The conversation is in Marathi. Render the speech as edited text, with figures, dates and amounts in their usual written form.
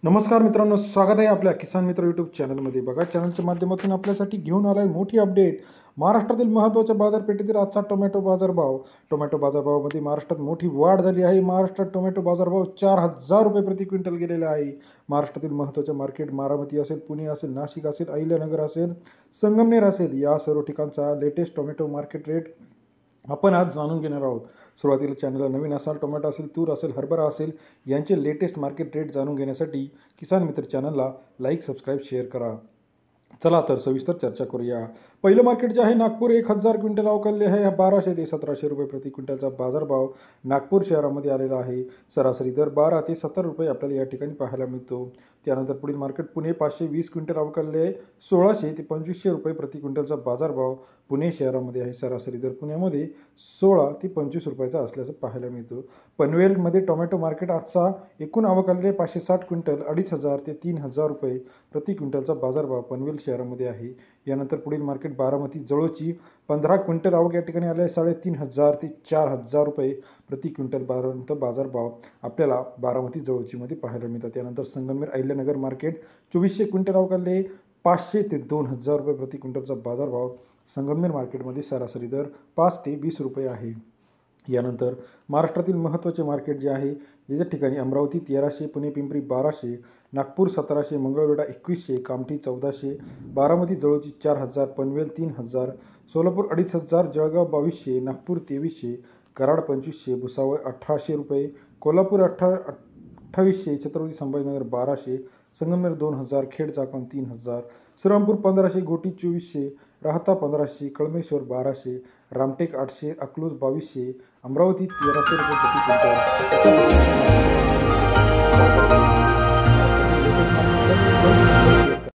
नमस्कार मित्रांनो, स्वागत आहे आपल्या किसान मित्र यूट्यूब चॅनलमध्ये। बघा, चॅनलच्या माध्यमातून आपल्यासाठी घेऊन आला आहे मोठी अपडेट। महाराष्ट्रातील महत्त्वाच्या बाजारपेठेतील आजचा टोमॅटो बाजारभाव। टोमॅटो बाजारभावामध्ये महाराष्ट्रात मोठी वाढ झाली आहे। महाराष्ट्रात टोमॅटो बाजारभाव 4,000 रुपये प्रति क्विंटल गेलेला आहे। महाराष्ट्रातील महत्त्वाच्या मार्केट बारामती असेल, पुणे असेल, नाशिक असेल, अहिल्यानगर असेल, संगमनेर असेल, या सर्व ठिकाणचा लेटेस्ट टोमॅटो मार्केट रेट आपण आज जाणून घेणार आहोत। सुरुवातीला चॅनलला नवीन असाल, टोमॅटो असेल, तूर असेल, हरभरा असेल, यांचे लेटेस्ट मार्केट रेट जाणून घेण्यासाठी किसान मित्र चॅनलला लाईक, सबस्क्राईब, शेअर करा। चला तर सविस्तर चर्चा करूया। पहिलं मार्केट जे आहे नागपूर, 1,000 क्विंटल अवकालले आहे। 1200 ते 1700 रुपये प्रति क्विंटलचा बाजारभाव नागपूर शहरामध्ये आलेला आहे। सरासरी दर 12 ते 17 रुपये आपल्याला या ठिकाणी पाहायला मिळतो। त्यानंतर पुढील मार्केट पुणे, 520 क्विंटल अवकालले आहे। 1600 ते 2500 रुपये प्रति क्विंटलचा बाजारभाव पुणे शहरामध्ये आहे। सरासरी दर पुण्यामध्ये 16 ते 25 रुपयाचा असल्याचं पाहायला मिळतो। पनवेलमध्ये टोमॅटो मार्केट आजचा एकूण अवकालले 560 क्विंटल, 2500 ते 3000 रुपये प्रति क्विंटलचा बाजारभाव पनवेल शहरामध्ये आहे। यानंतर पुढील मार्केट बारामती जळोची 15 क्विंटल आवक या ठिकाणी आले आहे। 3500 ते 4000 रुपये प्रति क्विंटल बाजारभाव आपल्याला बारामती जळोचीमध्ये पाहायला मिळतात। त्यानंतर संगमनेर अहिल्यानगर मार्केट 2400 क्विंटल अवकालले 500 ते 2000 रुपये प्रति क्विंटलचा बाजारभाव संगमनेर मार्केटमध्ये सरासरी दर 5 ते 20 रुपये आहे। यानंतर महाराष्ट्रातील महत्त्वाचे मार्केट जे आहे, याच्या ठिकाणी अमरावती 1300, पुणे पिंपरी 1200, नागपूर 1700, मंगळवेढा 2100, कामठी 1400, बारामती जळोची 4000, पनवेल 3000, सोलापूर 2500, जळगाव 2200, नागपूर 2300, कराड 2500, भुसावळ 1800 रुपये, कोल्हापूर 2800, छत्रपती संभाजीनगर 1200, संगमनेर 2000, खेड चाकण 3000, श्रीरामपूर 1500, घोटी 2400, राहता 1500, कळमेश्वर 1200, रामटेक 800, अकलूज 2200, अमरावती 1300 रुपये प्रति क्विंटल।